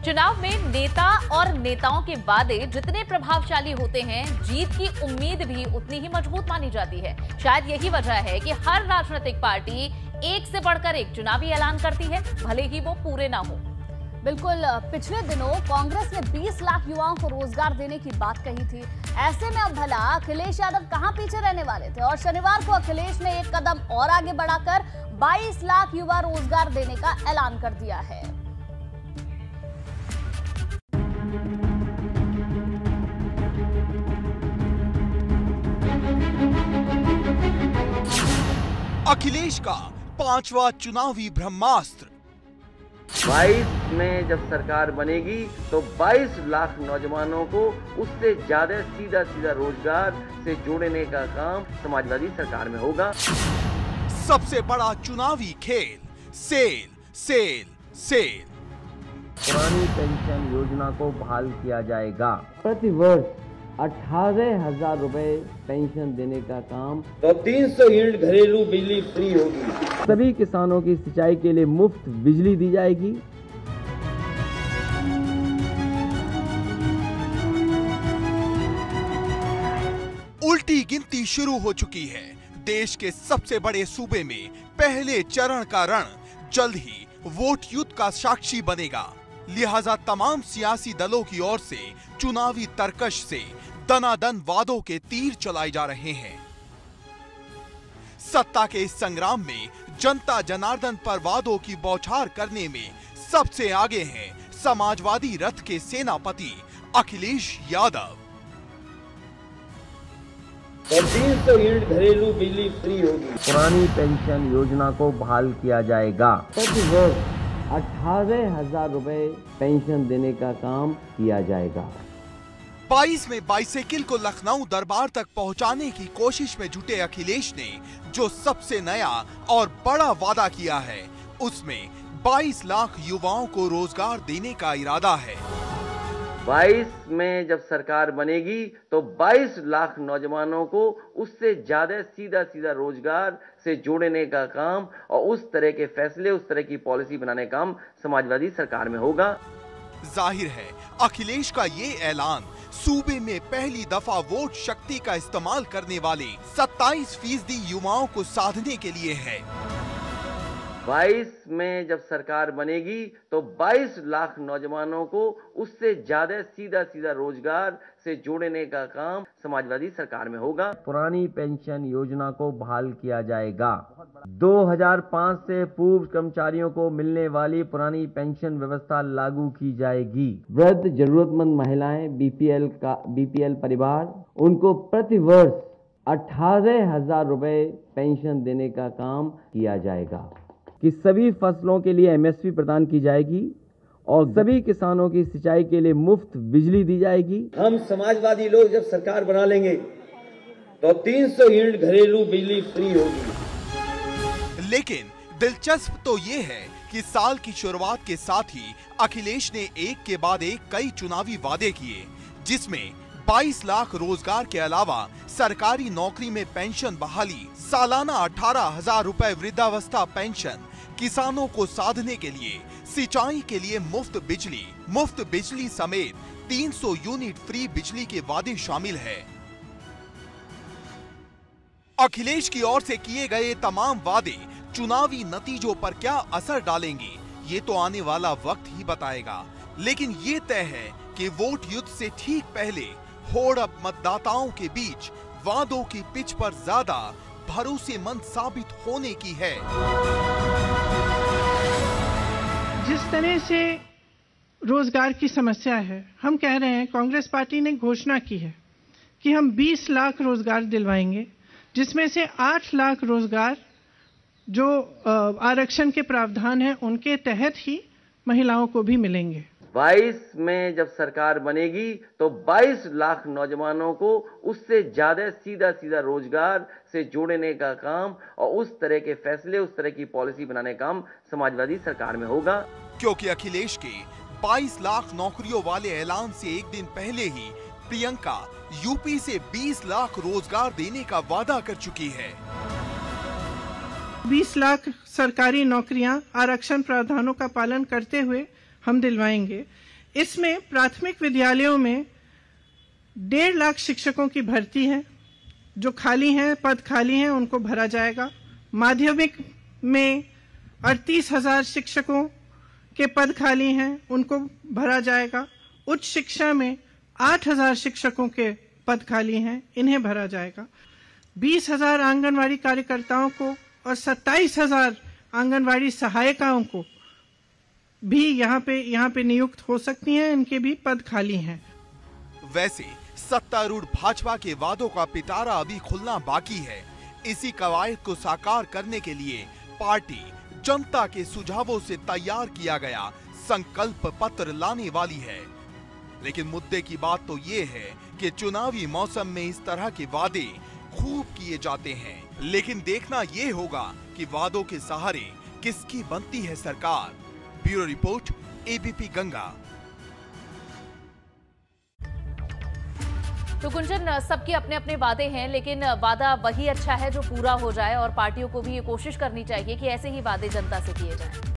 चुनाव में नेता और नेताओं के वादे जितने प्रभावशाली होते हैं, जीत की उम्मीद भी उतनी ही मजबूत मानी जाती है। शायद यही वजह है कि हर राजनीतिक पार्टी एक से बढ़कर एक चुनावी ऐलान करती है, भले ही वो पूरे ना हो। बिल्कुल, पिछले दिनों कांग्रेस ने 20 लाख युवाओं को रोजगार देने की बात कही थी। ऐसे में अब भला अखिलेश यादव कहां पीछे रहने वाले थे, और शनिवार को अखिलेश ने एक कदम और आगे बढ़ाकर 22 लाख युवा रोजगार देने का ऐलान कर दिया है। अखिलेश का 5वां चुनावी ब्रह्मास्त्र। 22 में जब सरकार बनेगी तो 22 लाख नौजवानों को उससे ज्यादा सीधा रोजगार से जोड़ने का काम समाजवादी सरकार में होगा। सबसे बड़ा चुनावी खेल, सेल सेल सेल। पुरानी पेंशन योजना को बहाल किया जाएगा। प्रति वर्ष 18,000 रुपए पेंशन देने का काम। तो 300 यूनिट घरेलू बिजली फ्री होगी। सभी किसानों की सिंचाई के लिए मुफ्त बिजली दी जाएगी। उल्टी गिनती शुरू हो चुकी है। देश के सबसे बड़े सूबे में पहले चरण का रण जल्द ही वोट युद्ध का साक्षी बनेगा। लिहाजा तमाम सियासी दलों की ओर से चुनावी तरकश से दनादन वादों के तीर चलाए जा रहे हैं। सत्ता के इस संग्राम में जनता जनार्दन पर वादों की बौछार करने में सबसे आगे हैं समाजवादी रथ के सेनापति अखिलेश यादव। 300 यूनिट घरेलू बिजली फ्री होगी। पुरानी पेंशन योजना को बहाल किया जाएगा। प्रति वर्ष 18,000 रुपए पेंशन देने का काम किया जाएगा। 22 में बाइसाइकिल को लखनऊ दरबार तक पहुंचाने की कोशिश में जुटे अखिलेश ने जो सबसे नया और बड़ा वादा किया है, उसमें 22 लाख युवाओं को रोजगार देने का इरादा है। 22 में जब सरकार बनेगी तो 22 लाख नौजवानों को उससे ज्यादा सीधा रोजगार से जोड़ने का काम और उस तरह के फैसले, उस तरह की पॉलिसी बनाने का काम समाजवादी सरकार में होगा। जाहिर है अखिलेश का ये ऐलान सूबे में पहली दफा वोट शक्ति का इस्तेमाल करने वाले 27% युवाओं को साधने के लिए है। 22 में जब सरकार बनेगी तो 22 लाख नौजवानों को उससे ज्यादा सीधा रोजगार से जोड़ने का काम समाजवादी सरकार में होगा। पुरानी पेंशन योजना को बहाल किया जाएगा। 2005 से पूर्व कर्मचारियों को मिलने वाली पुरानी पेंशन व्यवस्था लागू की जाएगी। वृद्ध, जरूरतमंद महिलाएं, बीपीएल परिवार, उनको प्रति वर्ष 18,000 रुपए पेंशन देने का काम किया जाएगा। कि सभी फसलों के लिए एमएसपी प्रदान की जाएगी और सभी किसानों की सिंचाई के लिए मुफ्त बिजली दी जाएगी। हम समाजवादी लोग जब सरकार बना लेंगे तो 300 यूनिट घरेलू बिजली फ्री होगी। लेकिन दिलचस्प तो ये है कि साल की शुरुआत के साथ ही अखिलेश ने एक के बाद एक कई चुनावी वादे किए, जिसमें 22 लाख रोजगार के अलावा सरकारी नौकरी में पेंशन बहाली, सालाना 18,000 रुपए वृद्धावस्था पेंशन, किसानों को साधने के लिए सिंचाई के लिए मुफ्त बिजली समेत 300 यूनिट फ्री बिजली के वादे शामिल है। अखिलेश की ओर से किए गए तमाम वादे चुनावी नतीजों पर क्या असर डालेंगे, ये तो आने वाला वक्त ही बताएगा। लेकिन ये तय है कि वोट युद्ध से ठीक पहले होड़ अब मतदाताओं के बीच वादों की पिच पर ज्यादा भरोसेमंद साबित होने की है। जिस तरह से रोजगार की समस्या है, हम कह रहे हैं, कांग्रेस पार्टी ने घोषणा की है कि हम 20 लाख रोजगार दिलवाएंगे, जिसमें से 8 लाख रोजगार जो आरक्षण के प्रावधान है उनके तहत ही महिलाओं को भी मिलेंगे। 22 में जब सरकार बनेगी तो 22 लाख नौजवानों को उससे ज्यादा सीधा रोजगार से जोड़ने का काम और उस तरह के फैसले, उस तरह की पॉलिसी बनाने का काम समाजवादी सरकार में होगा। क्योंकि अखिलेश के 22 लाख नौकरियों वाले ऐलान से एक दिन पहले ही प्रियंका यूपी से 20 लाख रोजगार देने का वादा कर चुकी है। 20 लाख सरकारी नौकरियां आरक्षण प्रावधानों का पालन करते हुए हम दिलवाएंगे। इसमें प्राथमिक विद्यालयों में 1.5 लाख शिक्षकों की भर्ती है, जो खाली हैं, पद खाली हैं, उनको भरा जाएगा। माध्यमिक में 38,000 शिक्षकों के पद खाली हैं, उनको भरा जाएगा। उच्च शिक्षा में 8,000 शिक्षकों के पद खाली हैं, इन्हें भरा जाएगा। 20,000 आंगनवाड़ी कार्यकर्ताओं को और 27,000 आंगनवाड़ी सहायिकाओं को भी यहाँ पे नियुक्त हो सकती हैं, इनके भी पद खाली हैं। वैसे सत्तारूढ़ भाजपा के वादों का पिटारा अभी खुलना बाकी है। इसी कवायद को साकार करने के लिए पार्टी जनता के सुझावों से तैयार किया गया संकल्प पत्र लाने वाली है। लेकिन मुद्दे की बात तो ये है कि चुनावी मौसम में इस तरह के वादे खूब किए जाते हैं, लेकिन देखना ये होगा कि वादों के सहारे किसकी बनती है सरकार। Bureau report, ABP Ganga. तो गुंजन, सबके अपने अपने वादे हैं, लेकिन वादा वही अच्छा है जो पूरा हो जाए और पार्टियों को भी ये कोशिश करनी चाहिए कि ऐसे ही वादे जनता से किए जाएं।